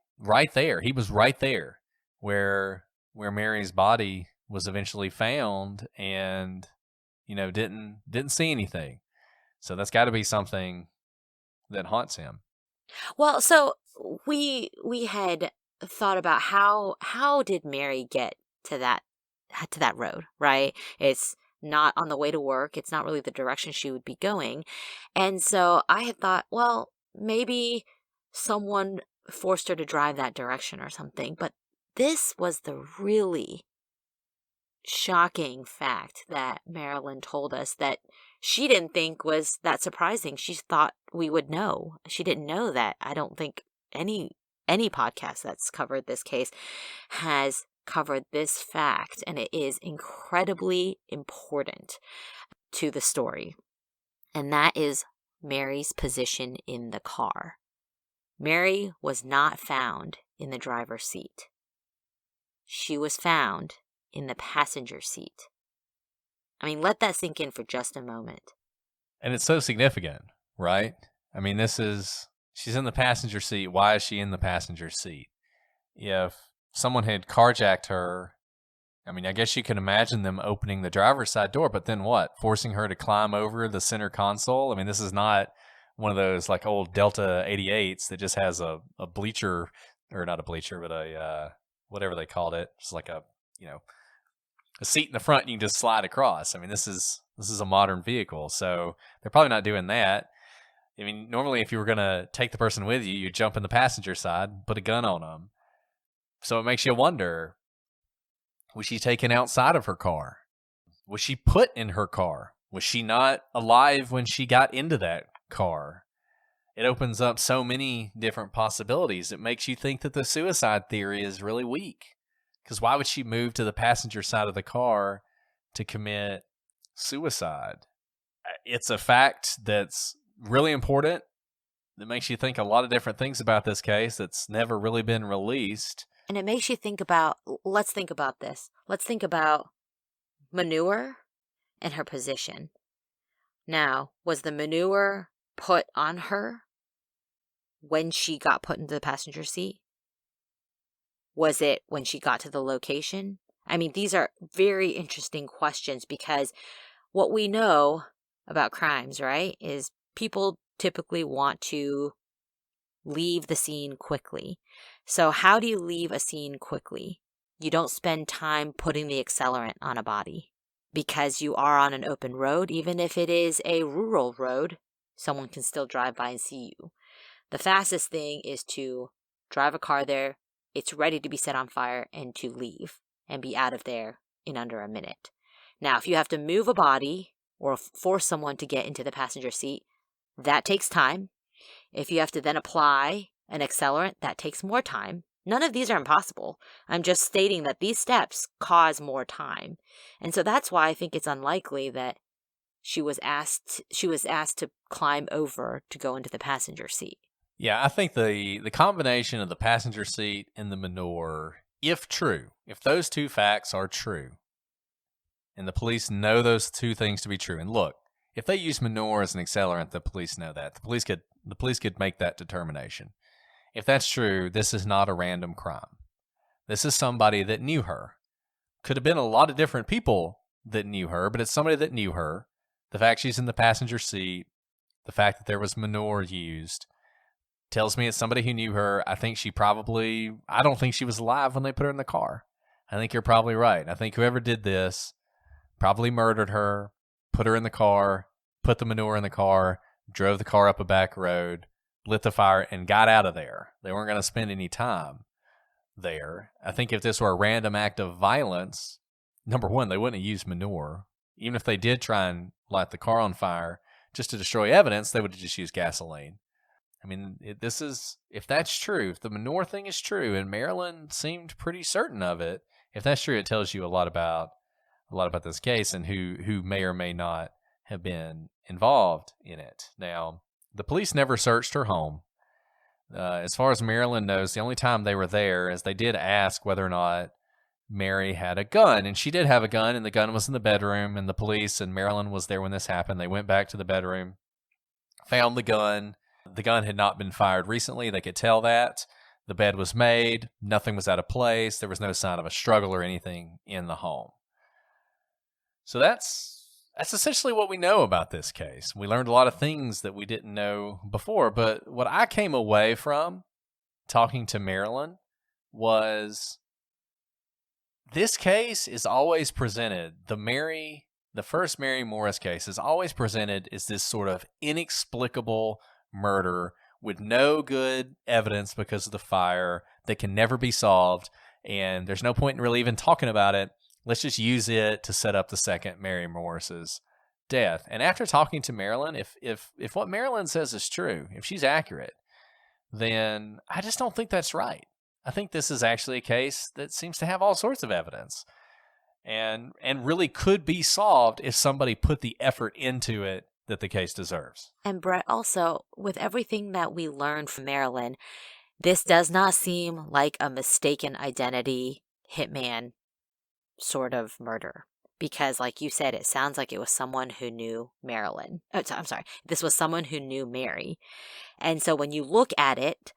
there. He was right there where Mary's body was eventually found, and didn't see anything. So that's got to be something that haunts him. Well, so we had thought about how did Mary get to that road, right? It's not on the way to work. It's not really the direction she would be going. And so I had thought, well, maybe someone forced her to drive that direction or something. But this was the really shocking fact that Marilyn told us that she didn't think was that surprising. She thought we would know. She didn't know that. I don't think any podcast that's covered this case has covered this fact, and it is incredibly important to the story. And that is Mary's position in the car. Mary was not found in the driver's seat. She was found in the passenger seat. I mean, let that sink in for just a moment. And it's so significant, right? I mean, she's in the passenger seat. Why is she in the passenger seat? If someone had carjacked her, I mean, I guess you can imagine them opening the driver's side door, but then what? Forcing her to climb over the center console? I mean, this is not one of those like old Delta 88s that just has a bleacher, or not a bleacher, but a, whatever they called it. Just like a seat in the front you can just slide across. I mean, this is a modern vehicle, so they're probably not doing that. I mean, normally if you were going to take the person with you, you jump in the passenger side, put a gun on them. So it makes you wonder, was she taken outside of her car? Was she put in her car? Was she not alive when she got into that car? It opens up so many different possibilities. It makes you think that the suicide theory is really weak. Because why would she move to the passenger side of the car to commit suicide? It's a fact that's really important, that makes you think a lot of different things about this case that's never really been released. And it makes you think about, let's think about this. Let's think about manure and her position. Now, was the manure put on her when she got put into the passenger seat? Was it when she got to the location? I mean, these are very interesting questions, because what we know about crimes, right, is people typically want to leave the scene quickly. So how do you leave a scene quickly? You don't spend time putting the accelerant on a body, because you are on an open road. Even if it is a rural road, someone can still drive by and see you. The fastest thing is to drive a car there, it's ready to be set on fire, and to leave and be out of there in under a minute. Now, if you have to move a body or force someone to get into the passenger seat, that takes time. If you have to then apply an accelerant, that takes more time. None of these are impossible. I'm just stating that these steps cause more time. And so that's why I think it's unlikely that she was asked to climb over to go into the passenger seat. Yeah, I think the combination of the passenger seat and the manure, if true, if those two facts are true, and the police know those two things to be true, and look, if they use manure as an accelerant, the police know that. The police could make that determination. If that's true, this is not a random crime. This is somebody that knew her. Could have been a lot of different people that knew her, but it's somebody that knew her. The fact she's in the passenger seat, the fact that there was manure used, tells me it's somebody who knew her. I don't think she was alive when they put her in the car. I think you're probably right. I think whoever did this probably murdered her, put her in the car, put the manure in the car, drove the car up a back road, lit the fire, and got out of there. They weren't going to spend any time there. I think if this were a random act of violence, number one, they wouldn't have used manure. Even if they did try and light the car on fire just to destroy evidence, they would have just used gasoline. I mean, if that's true, if the manure thing is true, and Marilyn seemed pretty certain of it, if that's true, it tells you a lot about this case and who may or may not have been involved in it. Now, the police never searched her home. As far as Marilyn knows, the only time they were there is they did ask whether or not Mary had a gun, and she did have a gun, and the gun was in the bedroom, and the police and Marilyn was there when this happened. They went back to the bedroom, found the gun. The gun had not been fired recently. They could tell that. The bed was made. Nothing was out of place. There was no sign of a struggle or anything in the home. So that's essentially what we know about this case. We learned a lot of things that we didn't know before, but what I came away from talking to Marilyn was this case is always presented, the first Mary Morris case is always presented as this sort of inexplicable murder with no good evidence because of the fire that can never be solved, and there's no point in really even talking about it. Let's just use it to set up the second Mary Morris's death. And after talking to Marilyn, if what Marilyn says is true, if she's accurate, then I just don't think that's right. I think this is actually a case that seems to have all sorts of evidence and really could be solved if somebody put the effort into it that the case deserves. And Brett, also, with everything that we learned from Marilyn, this does not seem like a mistaken identity hitman sort of murder. Because, like you said, it sounds like it was someone who knew Marilyn. Oh, I'm sorry. This was someone who knew Mary. And so when you look at it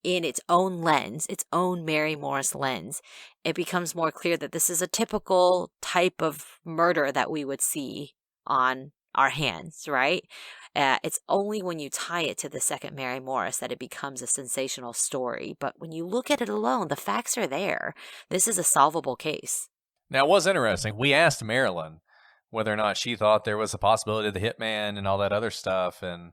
in its own lens, its own Mary Morris lens, it becomes more clear that this is a typical type of murder that we would see on our hands, right? It's only when you tie it to the second Mary Morris that it becomes a sensational story. But when you look at it alone, the facts are there. This is a solvable case. Now, it was interesting. We asked Marilyn whether or not she thought there was a possibility of the hitman and all that other stuff. And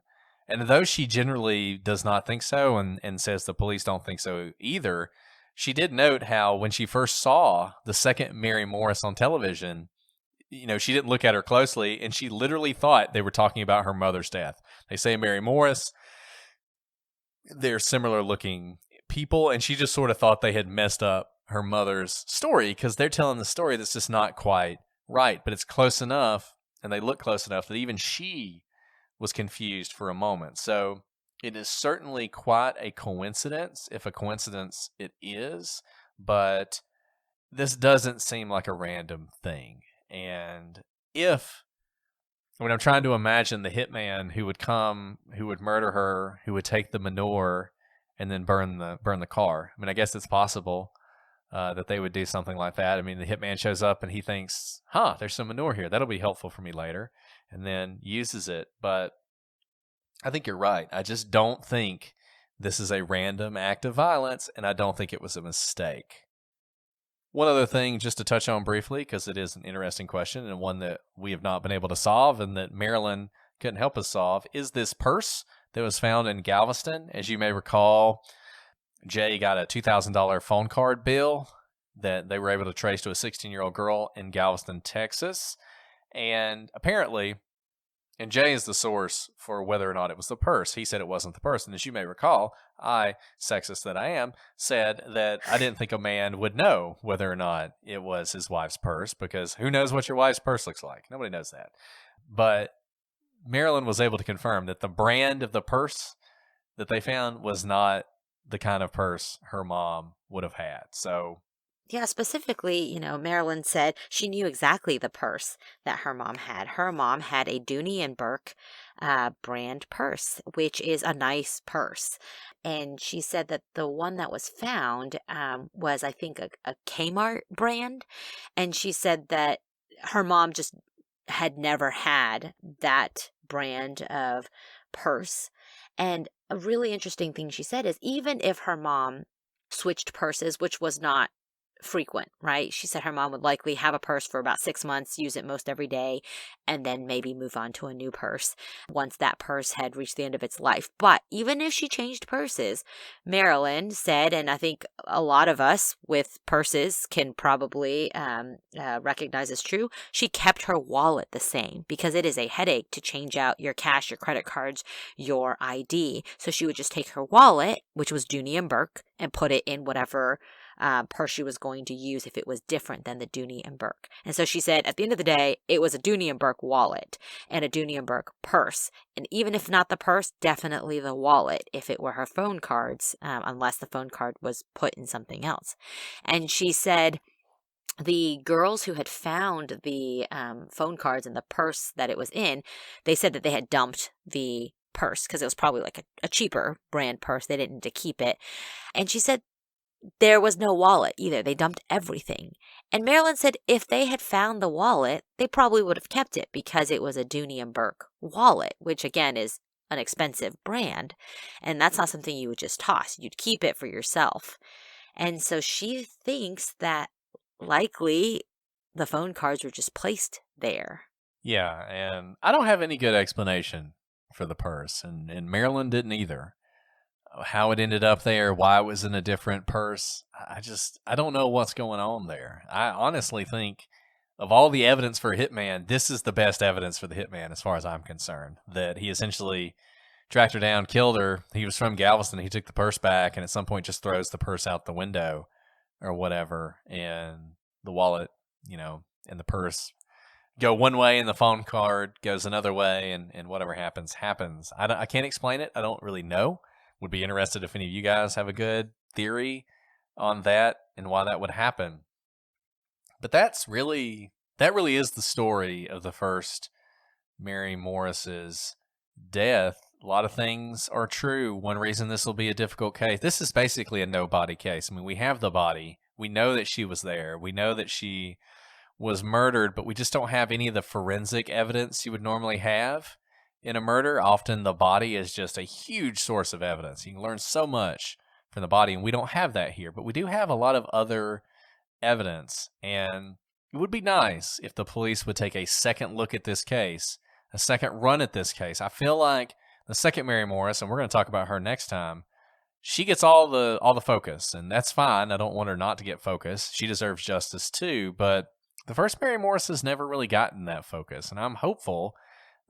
though she generally does not think so and says the police don't think so either, she did note how when she first saw the second Mary Morris on television, she didn't look at her closely, and she literally thought they were talking about her mother's death. They say Mary Morris, they're similar looking people, and she just sort of thought they had messed up her mother's story because they're telling the story that's just not quite right, but it's close enough, and they look close enough that even she was confused for a moment. So it is certainly quite a coincidence, if a coincidence it is, but this doesn't seem like a random thing. And when I'm trying to imagine the hitman who would come, who would murder her, who would take the manure and then burn the car. I mean, I guess it's possible that they would do something like that. I mean, the hitman shows up and he thinks, there's some manure here. That'll be helpful for me later, and then uses it. But I think you're right. I just don't think this is a random act of violence, and I don't think it was a mistake. One other thing just to touch on briefly, because it is an interesting question and one that we have not been able to solve and that Marilyn couldn't help us solve, is this purse that was found in Galveston. As you may recall, Jay got a $2,000 phone card bill that they were able to trace to a 16-year-old girl in Galveston, Texas. And apparently, and Jay is the source for whether or not it was the purse. He said it wasn't the purse. And as you may recall, I, sexist that I am, said that I didn't think a man would know whether or not it was his wife's purse, because who knows what your wife's purse looks like? Nobody knows that. But Marilyn was able to confirm that the brand of the purse that they found was not the kind of purse her mom would have had. So yeah, specifically, Marilyn said she knew exactly the purse that her mom had. Her mom had a Dooney and Burke brand purse, which is a nice purse. And she said that the one that was found was, I think, a Kmart brand. And she said that her mom just had never had that brand of purse. And a really interesting thing she said is even if her mom switched purses, which was not frequent, right? She said her mom would likely have a purse for about 6 months, use it most every day, and then maybe move on to a new purse once that purse had reached the end of its life. But even if she changed purses, Marilyn said, and I think a lot of us with purses can probably recognize this true, she kept her wallet the same because it is a headache to change out your cash, your credit cards, your ID. So she would just take her wallet, which was Dooney and Burke, and put it in whatever purse she was going to use if it was different than the Dooney and Burke. And so she said at the end of the day, it was a Dooney and Burke wallet and a Dooney and Burke purse. And even if not the purse, definitely the wallet if it were her phone cards, unless the phone card was put in something else. And she said the girls who had found the phone cards and the purse that it was in, they said that they had dumped the purse because it was probably like a cheaper brand purse. They didn't need to keep it. And she said there was no wallet either. They dumped everything. And Marilyn said if they had found the wallet, they probably would have kept it because it was a Dooney and Burke wallet, which again is an expensive brand. And that's not something you would just toss. You'd keep it for yourself. And so she thinks that likely the phone cards were just placed there. Yeah, and I don't have any good explanation for the purse, and Marilyn didn't either. How it ended up there, why it was in a different purse, I don't know what's going on there. I honestly think of all the evidence for a hitman, this is the best evidence for the hitman as far as I'm concerned, that he essentially tracked her down, killed her. He was from Galveston. He took the purse back and at some point just throws the purse out the window or whatever, and the wallet, and the purse go one way and the phone card goes another way, and whatever happens. I can't explain it. I don't really know. Would be interested if any of you guys have a good theory on that and why that would happen. But that really is the story of the first Mary Morris's death. A lot of things are true. One reason this will be a difficult case. This is basically a no-body case. I mean, we have the body. We know that she was there. We know that she was murdered, but we just don't have any of the forensic evidence you would normally have in a murder. Often the body is just a huge source of evidence. You can learn so much from the body, and we don't have that here. But we do have a lot of other evidence, and it would be nice if the police would take a second look at this case, a second run at this case. I feel like the second Mary Morris, and we're going to talk about her next time, she gets all the focus, and that's fine. I don't want her not to get focus. She deserves justice too, but the first Mary Morris has never really gotten that focus, and I'm hopeful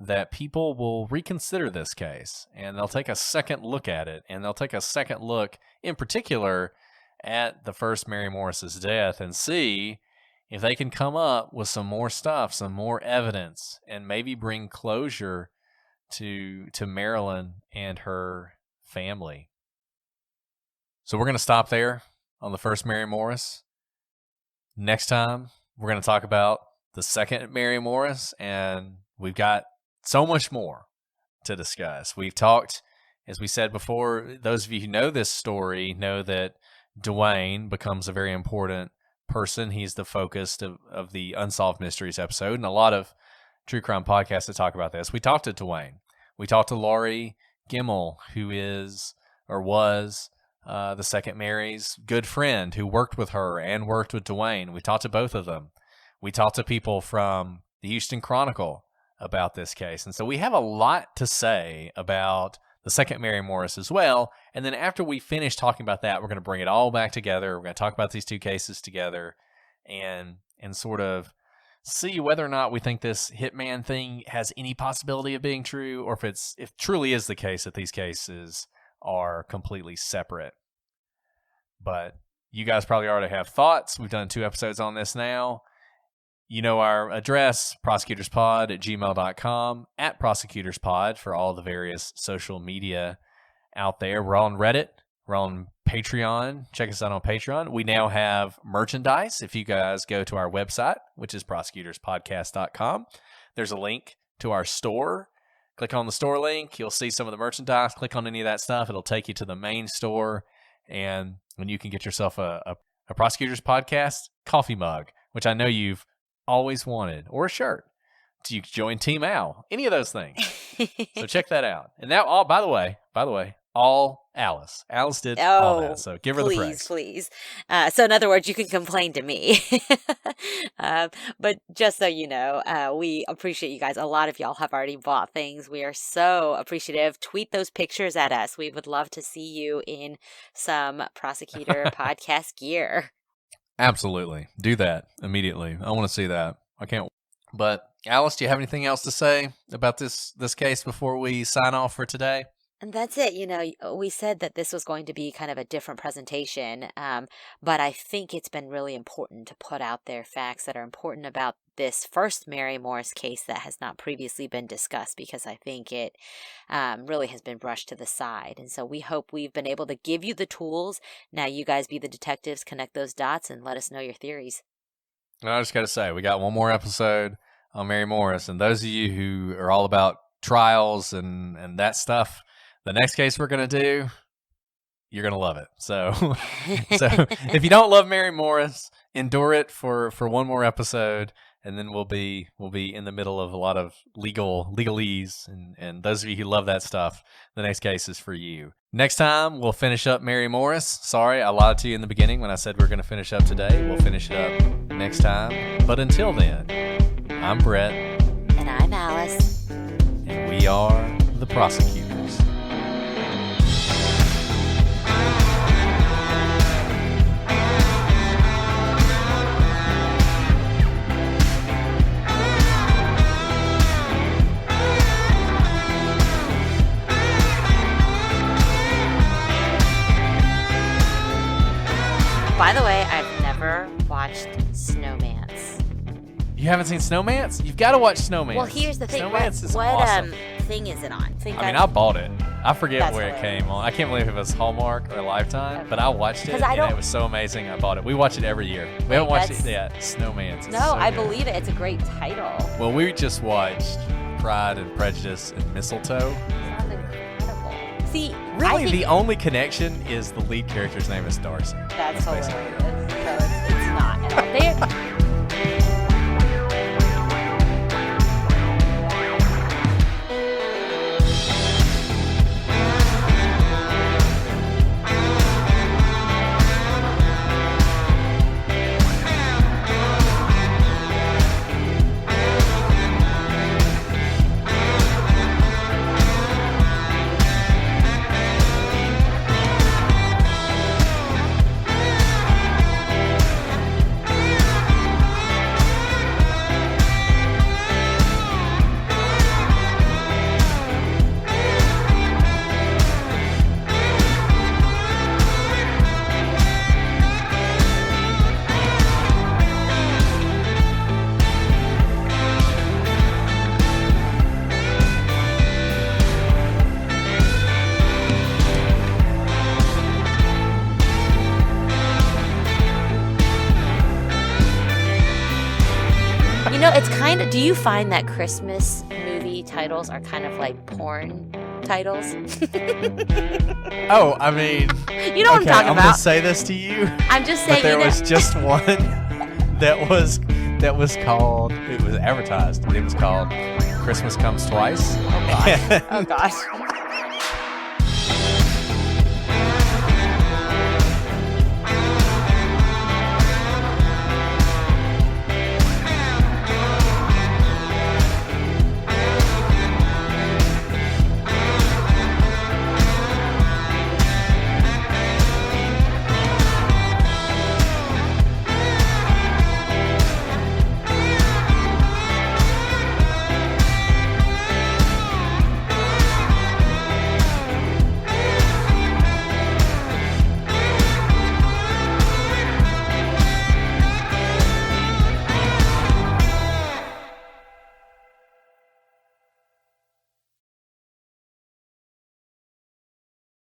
that people will reconsider this case, and they'll take a second look at it, and they'll take a second look, in particular, at the first Mary Morris's death, and see if they can come up with some more stuff, some more evidence, and maybe bring closure to Marilyn and her family. So we're going to stop there on the first Mary Morris. Next time, we're going to talk about the second Mary Morris, and we've got so much more to discuss. We've talked, as we said before, those of you who know this story know that Dwayne becomes a very important person. He's the focus of the Unsolved Mysteries episode, and a lot of true crime podcasts that talk about this. We talked to Dwayne. We talked to Laurie Gimmel, who is or was the second Mary's good friend who worked with her and worked with Dwayne. We talked to both of them. We talked to people from the Houston Chronicle about this case. And so we have a lot to say about the second Mary Morris as well. And then after we finish talking about that, we're going to bring it all back together. We're going to talk about these two cases together and sort of see whether or not we think this hitman thing has any possibility of being true, or if truly is the case that these cases are completely separate. But you guys probably already have thoughts. We've done 2 episodes on this now. You know our address, prosecutorspod@gmail.com, @prosecutorspod for all the various social media out there. We're on Reddit. We're on Patreon. Check us out on Patreon. We now have merchandise. If you guys go to our website, which is prosecutorspodcast.com, there's a link to our store. Click on the store link. You'll see some of the merchandise. Click on any of that stuff. It'll take you to the main store, and when you can get yourself a Prosecutors Podcast coffee mug, which I know you've always wanted, or a shirt. You can join Team Al, any of those things. So check that out. And that all, by the way, all Alice. Alice did all Oh, that, so give her the praise. please. So in other words, you can complain to me. But just so you know, we appreciate you guys. A lot of y'all have already bought things. We are so appreciative. Tweet those pictures at us. We would love to see you in some Prosecutor podcast gear. Absolutely. Do that immediately. I want to see that. I can't. But Alice, do you have anything else to say about this case before we sign off for today? And that's it. We said that this was going to be kind of a different presentation, but I think it's been really important to put out there facts that are important about this first Mary Morris case that has not previously been discussed, because I think it really has been brushed to the side. And so we hope we've been able to give you the tools. Now you guys be the detectives, connect those dots, and let us know your theories. And I just got to say, we got one more episode on Mary Morris, and those of you who are all about trials and that stuff, the next case we're going to do, you're going to love it. So if you don't love Mary Morris, endure it for one more episode, and then we'll be in the middle of a lot of legalese, and those of you who love that stuff, the next case is for you. Next time, we'll finish up Mary Morris. Sorry, I lied to you in the beginning when I said we're going to finish up today. We'll finish it up next time. But until then, I'm Brett. And I'm Alice. And we are the Prosecutors. By the way, I've never watched Snowman's. You haven't seen Snowman's? You've got to watch Snowman's. Well, here's the thing. Snowman's is what awesome. Thing is it on? I bought it. I forget That's where hilarious. it came on. I can't believe it was Hallmark or Lifetime, but I watched it, and it was so amazing. I bought it. We watch it every year. We haven't watched it yet. Snowman's. No, so I good. believe it. It's a great title. Well, we just watched Pride and Prejudice and Mistletoe. Sounds incredible. See, Really, I think the only connection is the lead character's name is Darcy. that's basically hilarious. So it's not at all. It's kind of. Do you find that Christmas movie titles are kind of like porn titles? Oh, I mean, You know what I'm talking I'm about. gonna say this to you, I'm just saying. but there was just one that was called. It was advertised, but it was called Christmas Comes Twice. Oh gosh. Oh gosh.